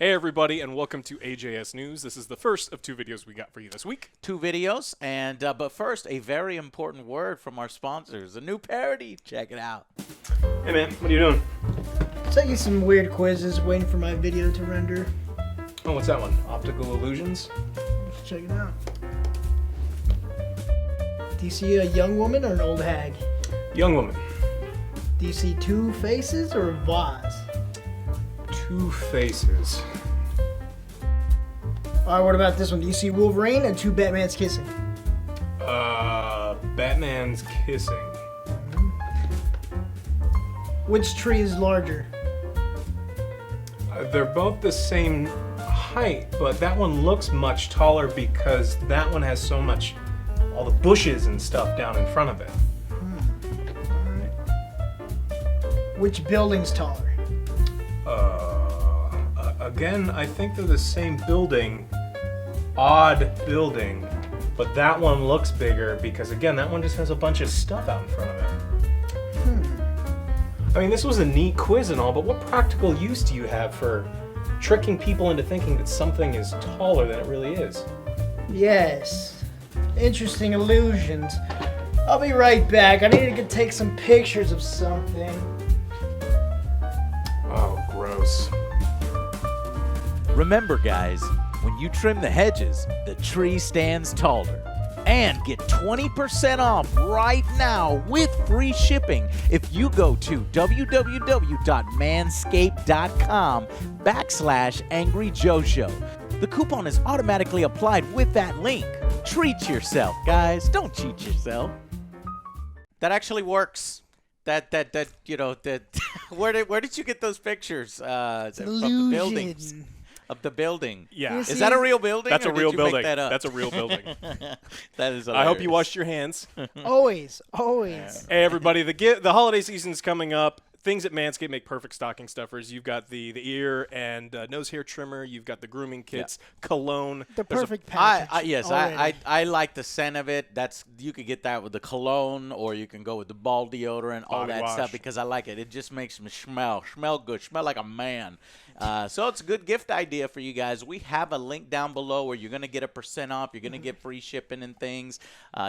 Hey everybody, and welcome to AJS News. This is the first of two videos we got for you this week. Two videos, and but first, a very important word from our sponsors. A new parody. Check it out. Hey man, what are you doing? Taking some weird quizzes, waiting for my video to render. Oh, what's that one? Optical illusions? Let's check it out. Do you see a young woman or an old hag? Young woman. Do you see two faces or a vase? Two faces. Alright, what about this one? Do you see Wolverine and two Batmans kissing? Batman's kissing. Which tree is larger? They're both the same height, but that one looks much taller because that one has so much, all the bushes and stuff down in front of it. Alright. Which building's taller? Again, I think they're the same building. Odd building. But that one looks bigger because, again, that one just has a bunch of stuff out in front of it. I mean, this was a neat quiz and all, but what practical use do you have for tricking people into thinking that something is taller than it really is? Yes. Interesting illusions. I'll be right back. I need to go take some pictures of something. Oh, gross. Remember, guys, when you trim the hedges, the tree stands taller. And get 20% off right now with free shipping if you go to www.manscaped.com/AngryJoeShow. The coupon is automatically applied with that link. Treat yourself, guys. Don't cheat yourself. That actually works. That where did you get those pictures? Is it from the buildings? Of the building. Yeah. Is that a real building? That's a real building. That's a real building. That is hilarious. I hope you washed your hands. Always. Hey everybody, the holiday season's coming up. Things at Manscaped make perfect stocking stuffers. You've got the ear and nose hair trimmer. You've got the grooming kits, cologne. The perfect package. I like the scent of it. You could get that with the cologne, or you can go with the ball deodorant, all Body that wash. stuff, because I like it. It just makes me smell good, smell like a man. So it's a good gift idea for you guys. We have a link down below where you're going to get 1% off. You're going to get free shipping and things.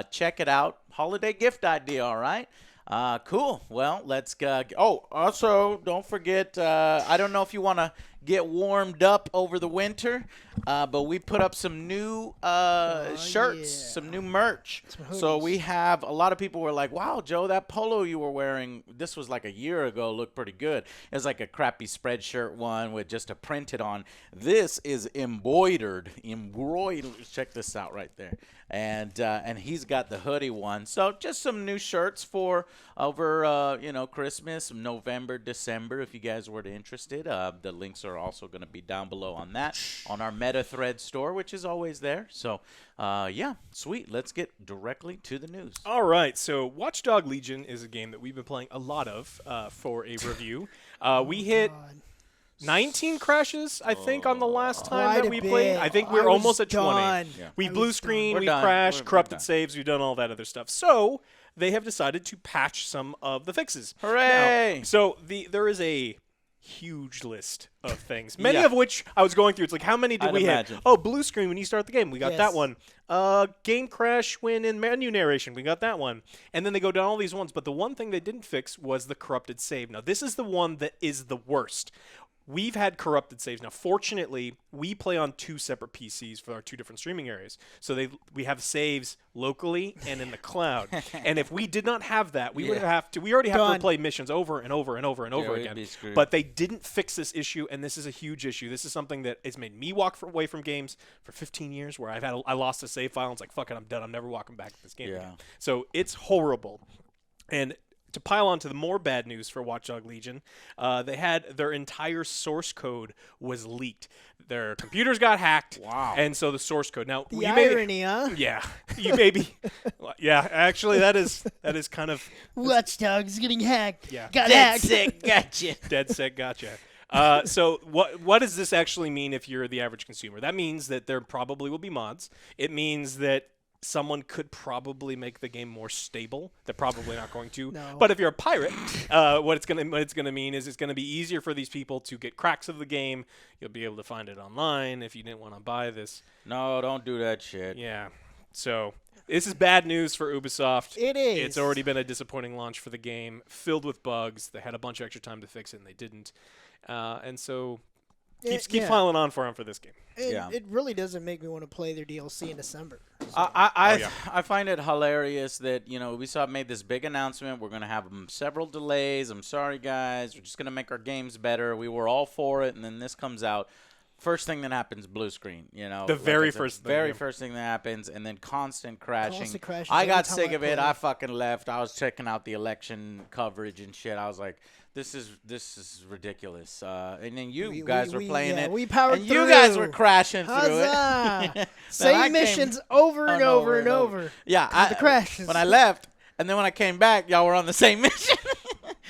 Check it out. Holiday gift idea, all right? Cool. Well, let's go. Oh, also, don't forget, I don't know if you want to get warmed up over the winter, but we put up some new shirts, some new merch. So we have a lot of people were like, wow, Joe, that polo you were wearing, this was like a year ago, looked pretty good. It was like a crappy spreadshirt one with just a printed on. This is embroidered. Check this out right there. And he's got the hoodie one. So just some new shirts for over, Christmas, November, December, if you guys were interested. The links are also going to be down below on that, on our Meta Thread store, which is always there. So, yeah, sweet. Let's get directly to the news. All right, so Watch Dogs Legion is a game that we've been playing a lot of for a review. We hit 19 crashes, I think, on the last time that we played. I think we're almost at 20. Yeah. We blue screen, we crashed, corrupted saves, we've done all that other stuff. So they have decided to patch some of the fixes. Hooray! Now, so there is a huge list of things, many of which I was going through. It's like, how many did we hit? Oh, blue screen when you start the game, we got that one. Game crash when in menu narration, we got that one. And then they go down all these ones, but the one thing they didn't fix was the corrupted save. Now, this is the one that is the worst. We've had corrupted saves. Now, fortunately, we play on two separate PCs for our two different streaming areas. So we have saves locally and in the cloud. And if we did not have that, we would have to. We already have to replay missions over and over and over and over again. But they didn't fix this issue, and this is a huge issue. This is something that has made me walk away from games for 15 years, where I lost a save file and it's like, fuck it, I'm done. I'm never walking back to this game again. So it's horrible. And to pile on to the more bad news for Watch Dogs Legion, they had their entire source code was leaked. Their computers got hacked. Wow. And so the source code. Now, the irony, huh? Yeah. You maybe. Yeah, actually, that is kind of. Watch Dogs getting hacked. Yeah. Got Dead hacked. sick, gotcha. Dead sick, gotcha. So what does this actually mean if you're the average consumer? That means that there probably will be mods. It means that someone could probably make the game more stable. They're probably not going to. No. But if you're a pirate, what it's gonna mean is it's gonna be easier for these people to get cracks of the game. You'll be able to find it online if you didn't want to buy this. No, don't do that shit. Yeah. So this is bad news for Ubisoft. It is. It's already been a disappointing launch for the game, filled with bugs. They had a bunch of extra time to fix it, and they didn't. And so keep piling on for them for this game. It really doesn't make me want to play their DLC in December. So. I find it hilarious that, Ubisoft made this big announcement. We're going to have several delays. I'm sorry, guys. We're just going to make our games better. We were all for it, and then this comes out. First thing that happens, blue screen. The very first thing that happens, and then constant crashing. Constant crashes I got every time sick I of it. play. I fucking left. I was checking out the election coverage and shit. I was like, this is ridiculous. And then you guys were playing it. We powered and through. you guys were crashing through Huzzah! it. Same missions over and over and over. Yeah, the crashes. When I left, and then when I came back, y'all were on the same mission.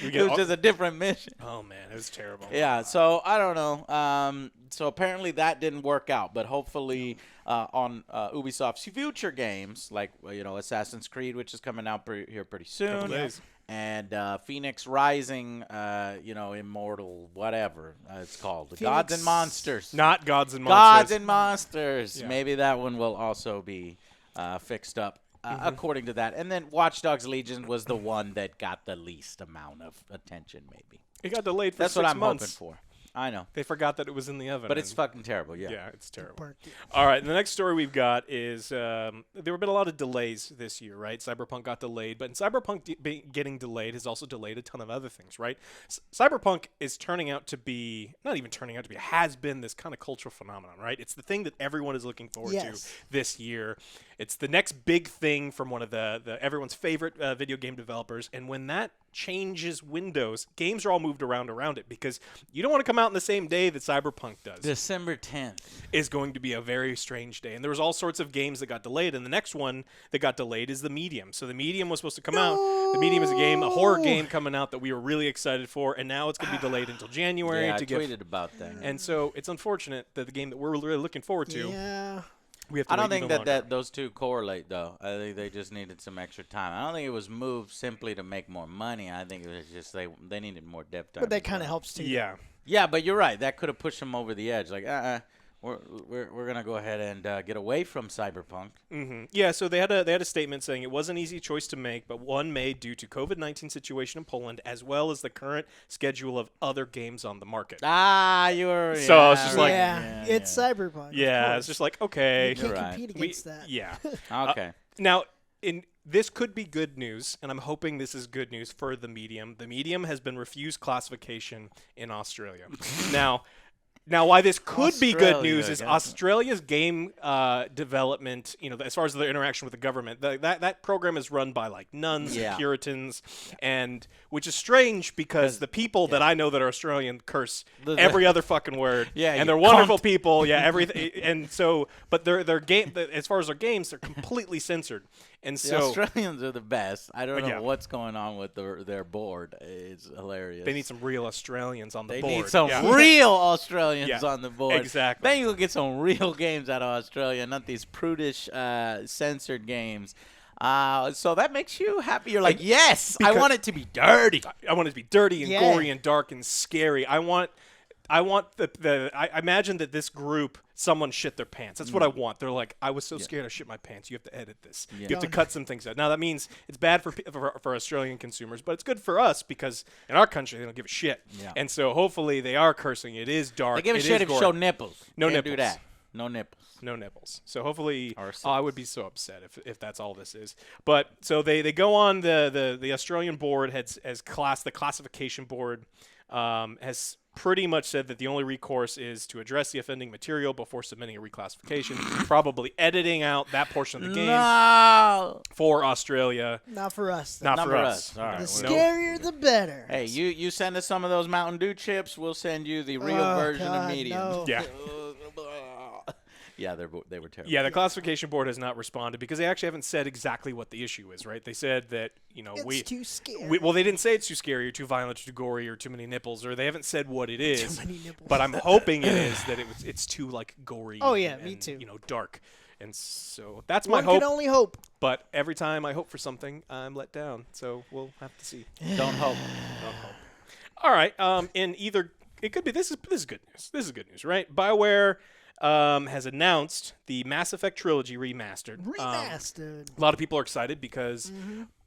It was just a different mission. Oh man, it was terrible. Yeah, so I don't know. So apparently that didn't work out, but hopefully on Ubisoft's future games, like Assassin's Creed, which is coming out here pretty soon, and Phoenix Rising, Immortal, whatever it's called, Phoenix. Gods and Monsters, Not Gods and Gods Monsters. and Monsters. Yeah. Maybe that one will also be fixed up. According to that. And then Watch Dogs Legion was the one that got the least amount of attention, maybe. It got delayed for 6 months. That's what I'm hoping for. I know. They forgot that it was in the oven. But it's fucking terrible, yeah. Yeah, it's terrible. All right, the next story we've got is there have been a lot of delays this year, right? Cyberpunk got delayed, but in Cyberpunk getting delayed has also delayed a ton of other things, right? Cyberpunk is turning out to be, not even turning out to be, has been this kind of cultural phenomenon, right? It's the thing that everyone is looking forward to this year. It's the next big thing from one of the everyone's favorite video game developers, and when that changes windows, games are all moved around it because you don't want to come out in the same day that Cyberpunk does. December 10th is going to be a very strange day. And there was all sorts of games that got delayed, and the next one that got delayed is The Medium. So The Medium was supposed to come out. The Medium is a horror game coming out that we were really excited for, and now it's going to be delayed until January. Yeah, I tweeted about that. And so it's unfortunate that the game that we're really looking forward to, we have to I don't wait think even that those two correlate, though. I think they just needed some extra time. I don't think it was moved simply to make more money. I think it was just they needed more depth time. But that kind of helps, too. Yeah. Yeah, but you're right. That could have pushed them over the edge. Like, we're gonna go ahead and get away from Cyberpunk. Mm-hmm. Yeah, so they had a statement saying it was an easy choice to make, but one made due to COVID-19 situation in Poland, as well as the current schedule of other games on the market. You were. So I was just like, it's Cyberpunk. Yeah, it's just like, okay, you can't compete against that. Yeah. Okay. Now, this could be good news, and I'm hoping this is good news for The Medium. The Medium has been refused classification in Australia. Now, why this could be good news is Australia's game development, as far as their interaction with the government, that program is run by like nuns and Puritans, and which is strange because the people that I know that are Australian curse every other fucking word. Yeah, and they're wonderful people. Yeah, everything. And so, but their game, as far as their games, they're completely censored. And the so Australians are the best. I don't know what's going on with their board. It's hilarious. They need some real Australians on the board. They need some real Australians on the board. Exactly. Then you'll get some real games out of Australia, not these prudish censored games. So that makes you happy. You're like, yes, I want it to be dirty. I want it to be dirty and gory and dark and scary. I imagine that this group, someone shit their pants. That's what I want. They're like, I was so scared I shit my pants. You have to edit this. You have to cut some things out. Now, that means it's bad for Australian consumers, but it's good for us because in our country, they don't give a shit. Yeah. And so hopefully they are cursing. It is dark. They give a shit if you show nipples. No Can't nipples. do that. No nipples. No nipples. So hopefully, I would be so upset if that's all this is. But so they go on the Australian board the classification board has pretty much said that the only recourse is to address the offending material before submitting a reclassification, probably editing out that portion of the game for Australia. Not for us. Not for us. All right. The scarier, the better. Hey, you send us some of those Mountain Dew chips, we'll send you the real version of medium. No. Yeah. Yeah, they were terrible. Yeah, the classification board has not responded because they actually haven't said exactly what the issue is, right? They said that, it's too scary. Well, they didn't say it's too scary or too violent or too gory or too many nipples, or they haven't said what it is. Too many nipples. But I'm hoping it is that it's too, like, gory. Oh, yeah, and, me too. Dark. And so that's my One hope. can only hope. But every time I hope for something, I'm let down. So we'll have to see. Don't hope. Don't hope. All right. In either it could be this is good news. This is good news, right? BioWare has announced the Mass Effect trilogy remastered. Remastered. A lot of people are excited because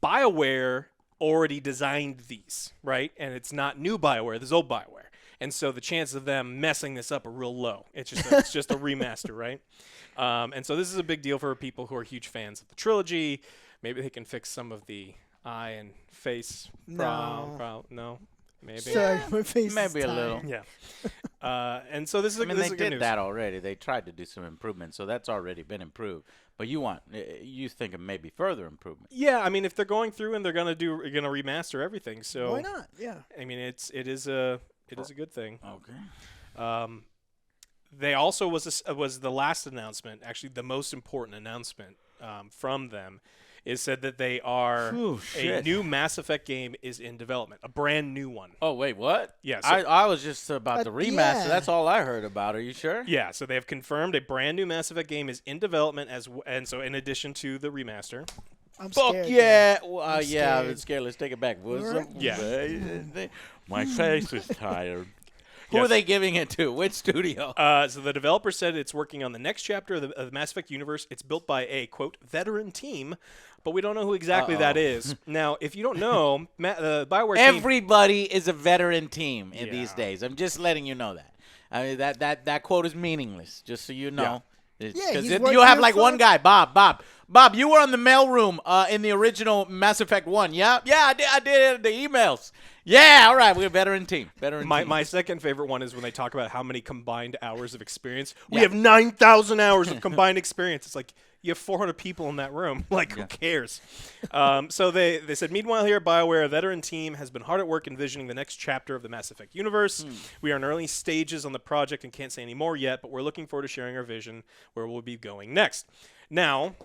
BioWare already designed these, right? And it's not new BioWare, this is old BioWare. And so the chances of them messing this up are real low. It's just a remaster, right? And so this is a big deal for people who are huge fans of the trilogy. Maybe they can fix some of the eye and face no. Maybe. Sorry, my face Maybe is a tired. little. Yeah. And so this is I mean, this they is good did news. that already. They tried to do some improvements, so that's already been improved. But you think of maybe further improvement. Yeah, I mean, if they're going through and they're gonna remaster everything, so Why not? Yeah. I mean, it is a good thing. Okay. They also was the last announcement, actually the most important announcement from them, is said that they are a new Mass Effect game is in development, a brand new one. Oh wait, what? Yeah, so I was just about the remaster. yeah. That's all I heard about. Are you sure? yeah, so they have confirmed a brand new Mass Effect game is in development and so in addition to the remaster. I'm Fuck scared. yeah! I'm Yeah, scared. I'm scared. Let's take it back. Yeah. My face is tired. Who are they giving it to? Which studio? So the developer said it's working on the next chapter of the Mass Effect universe. It's built by a, quote, veteran team, but we don't know who exactly that is. Now, if you don't know, BioWare team... Everybody is a veteran team in these Yeah. days. I'm just letting you know that. I mean, that quote is meaningless, just so you know. Yeah, Because he's you working have here like for- one guy, Bob, you were on the mailroom in the original Mass Effect 1. Yeah, I did the emails. Yeah, all right, we're a veteran team. My second favorite one is when they talk about how many combined hours of experience. We have 9,000 hours of combined experience. It's like you have 400 people in that room. Like, who cares? So they said, meanwhile here at BioWare, a veteran team has been hard at work envisioning the next chapter of the Mass Effect universe. We are in early stages on the project and can't say any more yet, but we're looking forward to sharing our vision where we'll be going next. Now,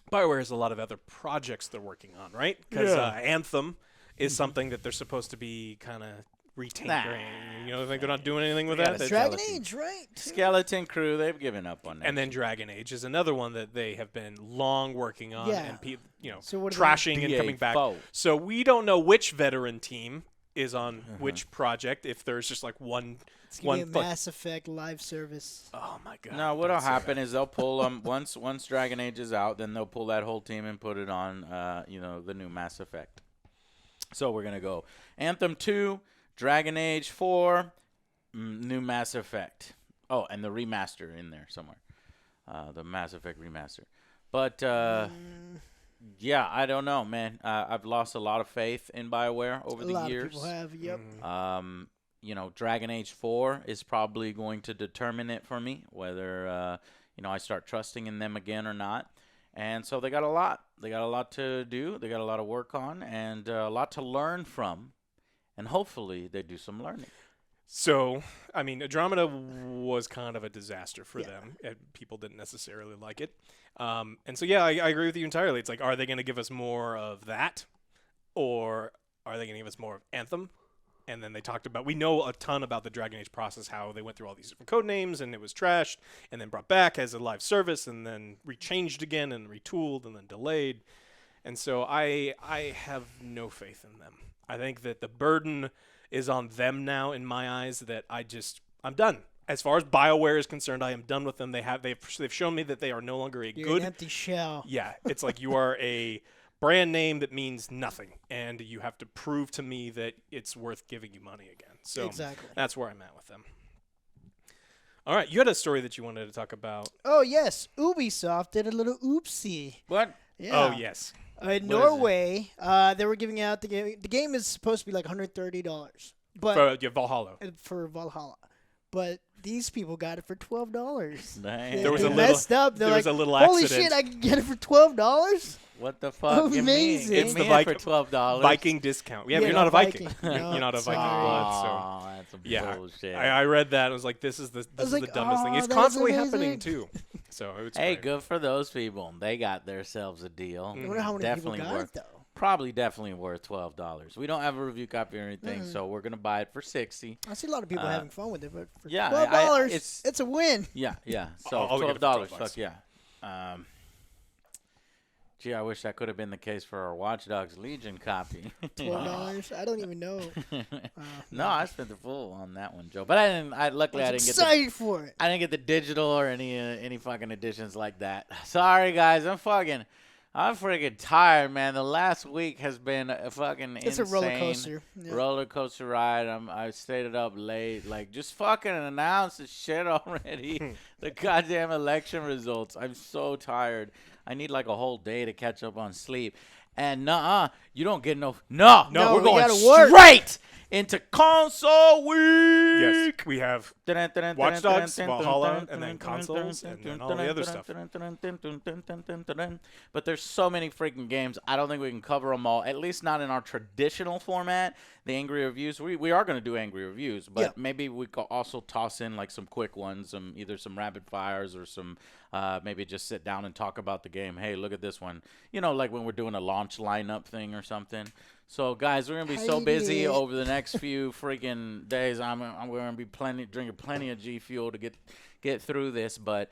BioWare has a lot of other projects they're working on, right? Because Anthem is something that they're supposed to be kind of retinkering. You know, they're not doing anything with that. Dragon Age, right? Skeleton Crew, they've given up on that. And then Dragon Age is another one that they have been long working on Yeah. and So what are trashing and coming back. BA4. So we don't know which veteran team is on which project. If there's just like one. It's gonna be a Mass Effect live service. Oh my god! No, what'll that's so happen bad. is they'll pull once Dragon Age is out, then they'll pull that whole team and put it on the new Mass Effect. So we're gonna go Anthem 2, Dragon Age 4, new Mass Effect. Oh, and the remaster in there somewhere, the Mass Effect remaster. But yeah, I don't know, man. I've lost a lot of faith in BioWare over the years. A lot of people have. Yep. Dragon Age 4 is probably going to determine it for me, whether, I start trusting in them again or not. And so they got a lot. They got a lot to do. They got a lot of work on and a lot to learn from. And hopefully they do some learning. So, I mean, Andromeda was kind of a disaster for them. And people didn't necessarily like it. And so, yeah, I agree with you entirely. It's like, are they going to give us more of that? Or are they going to give us more of Anthem? And then they talked about, we know a ton about the Dragon Age process, how they went through all these different code names and it was trashed and then brought back as a live service and then rechanged again and retooled and then delayed. And so I have no faith in them. I think that the burden is on them now in my eyes that I'm done. As far as BioWare is concerned, I am done with them. They've shown me that they are no longer You're good an empty shell. Yeah, it's like you are a brand name that means nothing, and you have to prove to me that it's worth giving you money again. So Exactly. that's where I'm at with them. All right, you had a story that you wanted to talk about. Oh yes, Ubisoft did a little oopsie. What? Yeah. Oh yes. In Norway, they were giving out the game. The game is supposed to be like $130, but For Valhalla. for Valhalla, but these people got it for $12. Dang. There was They a little- messed up. They're there was like, a little holy accident. shit, I can get it for $12. What the fuck? Amazing. Give It's me the it for Viking- $12. Viking discount. Yeah, Yeah, you're not a Viking. No, You're not a Viking sorry. blood, so. Oh, that's some Yeah, bullshit. I read that. I was like, this is the like, dumbest thing. "Oh, It's that's constantly amazing." happening too. So it's Hey, great. good for those people. They got themselves a deal. I wonder how many Definitely people got worth. it though. Probably definitely worth $12. We don't have a review copy or anything, so we're gonna buy it for $60. I see a lot of people having fun with it, but for yeah, $12, it's- it's a win. Yeah. So I'll get it for $12. $12. Fuck yeah. Gee, I wish that could have been the case for our Watch Dogs Legion copy. $12? I don't even know. No, I spent the full on that one, Joe. But I didn't. Luckily, I didn't get excited for it. I didn't get the digital or any fucking editions like that. Sorry, guys. I'm freaking tired, man. The last week has been a fucking It's insane a roller coaster. Yeah. roller coaster ride. I stayed up late. Like, just fucking announce the shit already. The goddamn election results. I'm so tired. I need like a whole day to catch up on sleep. And you don't get no. No, No, we're we going gotta work. straight into console week. Yes, we have Watch Dogs, Valhalla, and then consoles, and then all the other stuff. But there's so many freaking games. I don't think we can cover them all, at least not in our traditional format. The angry reviews, we are going to do angry reviews, but maybe we could also toss in like some quick ones, either some rapid fires or some maybe just sit down and talk about the game. Hey, look at this one. You know, like when we're doing a launch lineup thing or something. So, guys, we're going to be so busy over the next few freaking days. I'm going to be drinking plenty of G Fuel to get through this. But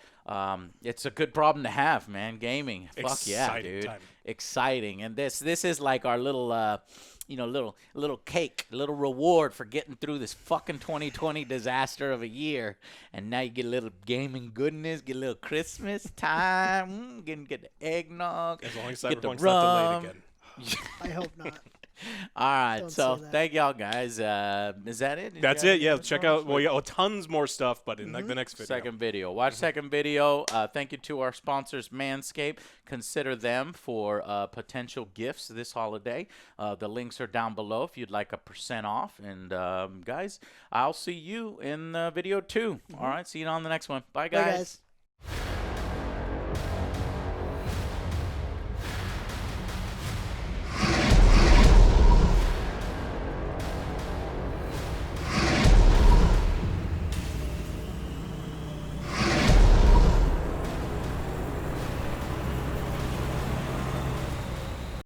it's a good problem to have, man. Gaming. Fuck yeah, dude. Time. Exciting. And this is like our little, little cake, little reward for getting through this fucking 2020 disaster of a year. And now you get a little gaming goodness, get a little Christmas time, get the eggnog. As long as Cyberpunk's not delayed again. I hope not. All right, so thank y'all guys. Is that it? That's it. Yeah, check out. Well, tons more stuff, but in like the next video. Second video. Watch second video. Thank you to our sponsors, Manscaped. Consider them for potential gifts this holiday. The links are down below if you'd like a % off. And guys, I'll see you in video 2. All right, see you on the next one. Bye, guys. Bye, guys.